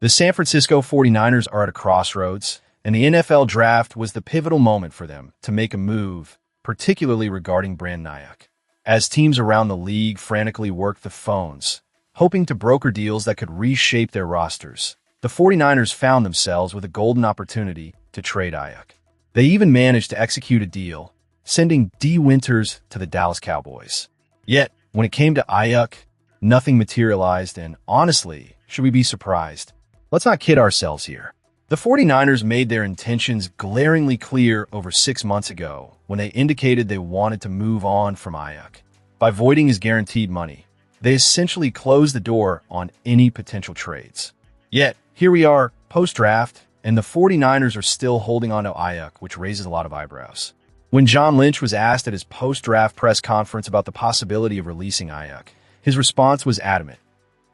The San Francisco 49ers are at a crossroads, and the NFL draft was the pivotal moment for them to make a move, particularly regarding Brandon Aiyuk. As teams around the league frantically worked the phones, hoping to broker deals that could reshape their rosters, the 49ers found themselves with a golden opportunity to trade Aiyuk. They even managed to execute a deal, sending D. Winters to the Dallas Cowboys. Yet, when it came to Aiyuk, nothing materialized, and honestly, should we be surprised? Let's not kid ourselves here. The 49ers made their intentions glaringly clear over 6 months ago when they indicated they wanted to move on from Aiyuk. By voiding his guaranteed money, they essentially closed the door on any potential trades. Yet, here we are, post-draft, and the 49ers are still holding on to Aiyuk, which raises a lot of eyebrows. When John Lynch was asked at his post-draft press conference about the possibility of releasing Aiyuk, his response was adamant.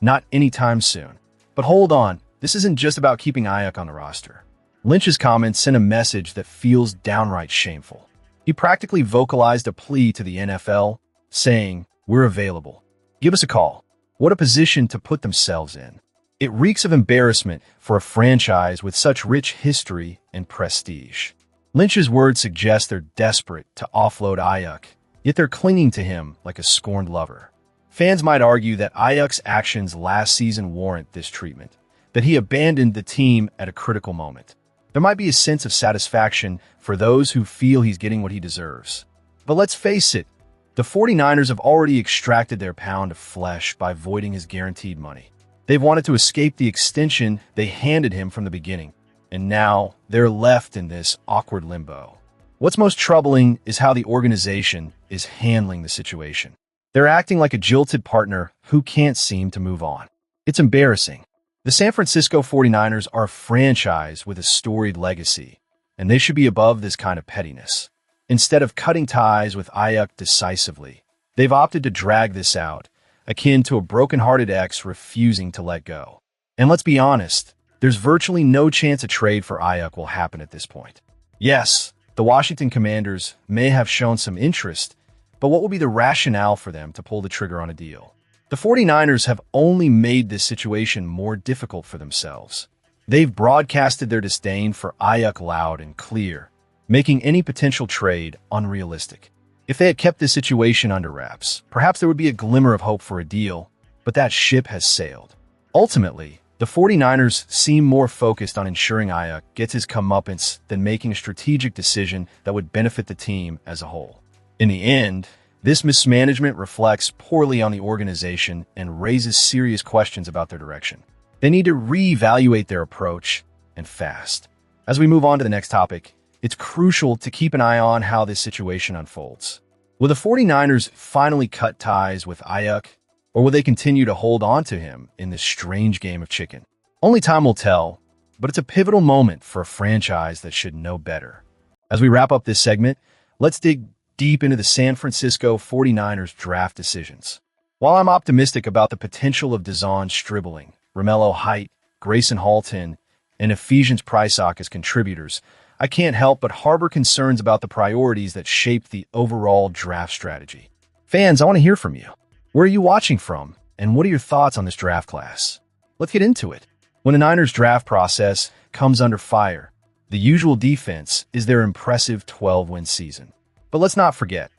Not anytime soon. But hold on, this isn't just about keeping Aiyuk on the roster. Lynch's comments sent a message that feels downright shameful. He practically vocalized a plea to the NFL, saying, "We're available. Give us a call." What a position to put themselves in. It reeks of embarrassment for a franchise with such rich history and prestige. Lynch's words suggest they're desperate to offload Aiyuk, yet they're clinging to him like a scorned lover. Fans might argue that Aiyuk's actions last season warrant this treatment, that he abandoned the team at a critical moment. There might be a sense of satisfaction for those who feel he's getting what he deserves. But let's face it, the 49ers have already extracted their pound of flesh by voiding his guaranteed money. They've wanted to escape the extension they handed him from the beginning, and now they're left in this awkward limbo. What's most troubling is how the organization is handling the situation. They're acting like a jilted partner who can't seem to move on. It's embarrassing. The San Francisco 49ers are a franchise with a storied legacy, and they should be above this kind of pettiness. Instead of cutting ties with Aiyuk decisively, they've opted to drag this out, akin to a broken-hearted ex refusing to let go. And let's be honest, there's virtually no chance a trade for Aiyuk will happen at this point. Yes, the Washington Commanders may have shown some interest, but what will be the rationale for them to pull the trigger on a deal? The 49ers have only made this situation more difficult for themselves. They've broadcasted their disdain for Aiyuk loud and clear, making any potential trade unrealistic. If they had kept this situation under wraps, perhaps there would be a glimmer of hope for a deal, but that ship has sailed. Ultimately, the 49ers seem more focused on ensuring Aiyuk gets his comeuppance than making a strategic decision that would benefit the team as a whole. In the end, this mismanagement reflects poorly on the organization and raises serious questions about their direction. They need to reevaluate their approach, and fast. As we move on to the next topic, it's crucial to keep an eye on how this situation unfolds. Will the 49ers finally cut ties with Aiyuk, or will they continue to hold on to him in this strange game of chicken? Only time will tell, but it's a pivotal moment for a franchise that should know better. As we wrap up this segment, let's dig deep into the San Francisco 49ers draft decisions. While I'm optimistic about the potential of Dazon Stribling, Romello Height, Grayson Halton, and Ephesians Prysock as contributors, I can't help but harbor concerns about the priorities that shape the overall draft strategy. Fans, I want to hear from you. Where are you watching from, and what are your thoughts on this draft class? Let's get into it. When the Niners draft process comes under fire, the usual defense is their impressive 12-win season. But let's not forget,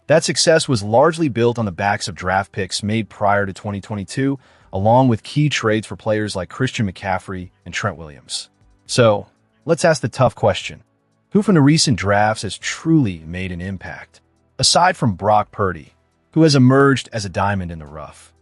that success was largely built on the backs of draft picks made prior to 2022, along with key trades for players like Christian McCaffrey and Trent Williams. So, let's ask the tough question. Who from the recent drafts has truly made an impact? Aside from Brock Purdy, who has emerged as a diamond in the rough,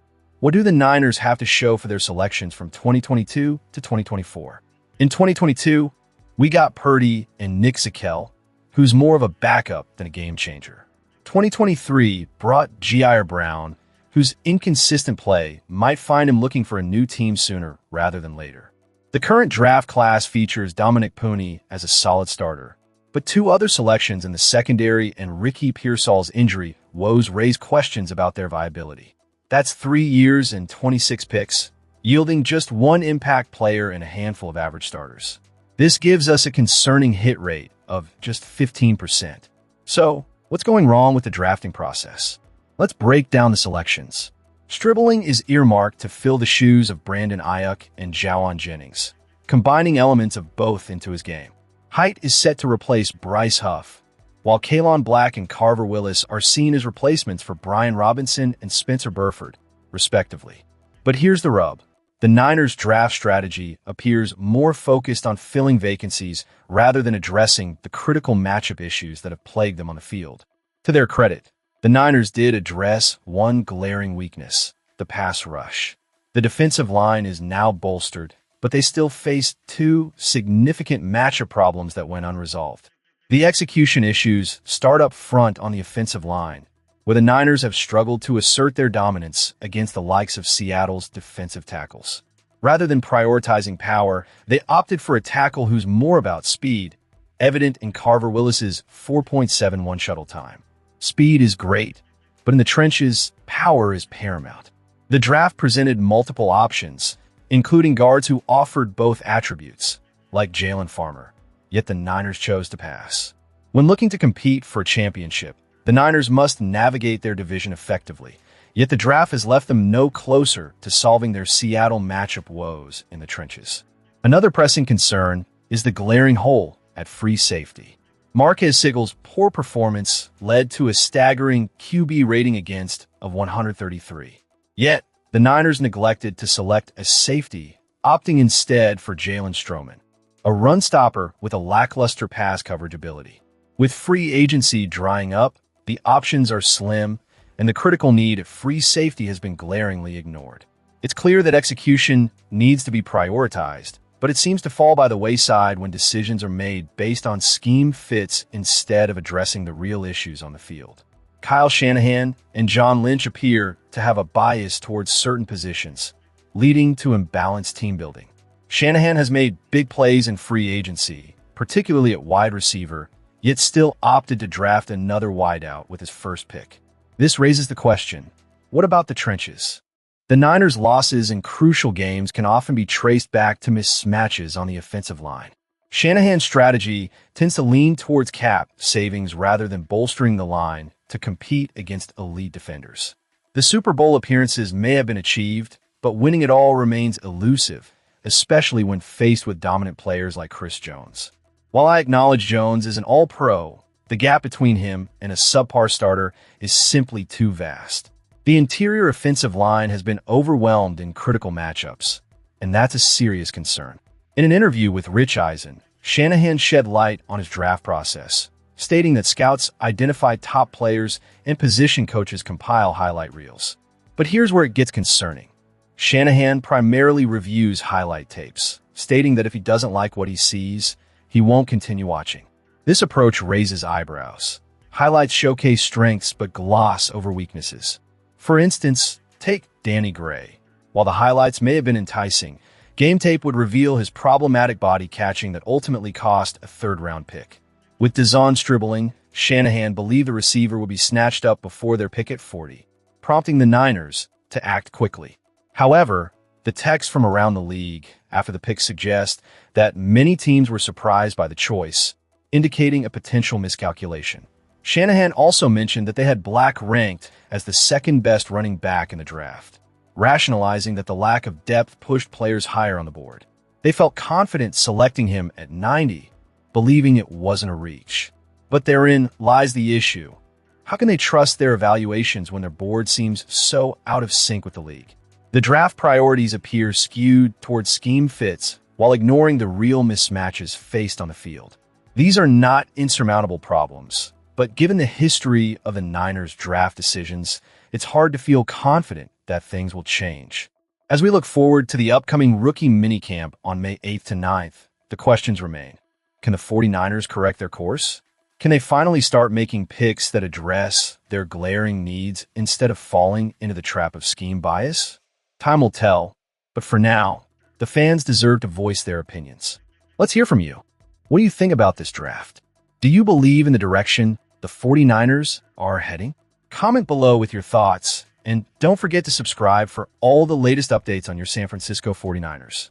what do the Niners have to show for their selections from 2022 to 2024? In 2022, we got Purdy and Nick Zakelj, who's more of a backup than a game-changer. 2023 brought Jair Brown, whose inconsistent play might find him looking for a new team sooner rather than later. The current draft class features Dominic Pooney as a solid starter, but two other selections in the secondary and Ricky Pearsall's injury woes raise questions about their viability. That's 3 years and 26 picks, yielding just one impact player and a handful of average starters. This gives us a concerning hit rate of just 15%. So, what's going wrong with the drafting process? Let's break down the selections. Stribling is earmarked to fill the shoes of Brandon Aiyuk and Jawan Jennings, combining elements of both into his game. Height is set to replace Bryce Huff, while Kalon Black and Carver Willis are seen as replacements for Brian Robinson and Spencer Burford, respectively. But here's the rub. The Niners' draft strategy appears more focused on filling vacancies rather than addressing the critical matchup issues that have plagued them on the field. To their credit, the Niners did address one glaring weakness: the pass rush. The defensive line is now bolstered, but they still face two significant matchup problems that went unresolved. The execution issues start up front on the offensive line, where the Niners have struggled to assert their dominance against the likes of Seattle's defensive tackles. Rather than prioritizing power, they opted for a tackle who's more about speed, evident in Carver Willis's 4.71 shuttle time. Speed is great, but in the trenches, power is paramount. The draft presented multiple options, including guards who offered both attributes, like Jalen Farmer, yet the Niners chose to pass. When looking to compete for a championship, the Niners must navigate their division effectively, yet the draft has left them no closer to solving their Seattle matchup woes in the trenches. Another pressing concern is the glaring hole at free safety. Marquez Sigel's poor performance led to a staggering QB rating against of 133. Yet, the Niners neglected to select a safety, opting instead for Jalen Stroman, a run stopper with a lackluster pass coverage ability. With free agency drying up, the options are slim, and the critical need at free safety has been glaringly ignored. It's clear that execution needs to be prioritized, but it seems to fall by the wayside when decisions are made based on scheme fits instead of addressing the real issues on the field. Kyle Shanahan and John Lynch appear to have a bias towards certain positions, leading to imbalanced team building. Shanahan has made big plays in free agency, particularly at wide receiver, yet still opted to draft another wideout with his first pick. This raises the question, what about the trenches? The Niners' losses in crucial games can often be traced back to mismatches on the offensive line. Shanahan's strategy tends to lean towards cap savings rather than bolstering the line to compete against elite defenders. The Super Bowl appearances may have been achieved, but winning it all remains elusive, especially when faced with dominant players like Chris Jones. While I acknowledge Jones is an all-pro, the gap between him and a subpar starter is simply too vast. The interior offensive line has been overwhelmed in critical matchups, and that's a serious concern. In an interview with Rich Eisen, Shanahan shed light on his draft process, stating that scouts identify top players and position coaches compile highlight reels. But here's where it gets concerning. Shanahan primarily reviews highlight tapes, stating that if he doesn't like what he sees, he won't continue watching. This approach raises eyebrows. Highlights showcase strengths but gloss over weaknesses. For instance, take Danny Gray. While the highlights may have been enticing, game tape would reveal his problematic body catching that ultimately cost a third-round pick. With Dazon Stribling, Shanahan believed the receiver would be snatched up before their pick at 40, prompting the Niners to act quickly. However, the text from around the league after the pick suggests that many teams were surprised by the choice, indicating a potential miscalculation. Shanahan also mentioned that they had Black ranked as the second-best running back in the draft, rationalizing that the lack of depth pushed players higher on the board. They felt confident selecting him at 90, believing it wasn't a reach. But therein lies the issue. How can they trust their evaluations when their board seems so out of sync with the league? The draft priorities appear skewed towards scheme fits while ignoring the real mismatches faced on the field. These are not insurmountable problems, but given the history of the Niners' draft decisions, it's hard to feel confident that things will change. As we look forward to the upcoming rookie minicamp on May 8th to 9th, the questions remain. Can the 49ers correct their course? Can they finally start making picks that address their glaring needs instead of falling into the trap of scheme bias? Time will tell, but for now, the fans deserve to voice their opinions. Let's hear from you. What do you think about this draft? Do you believe in the direction the 49ers are heading? Comment below with your thoughts, and don't forget to subscribe for all the latest updates on your San Francisco 49ers.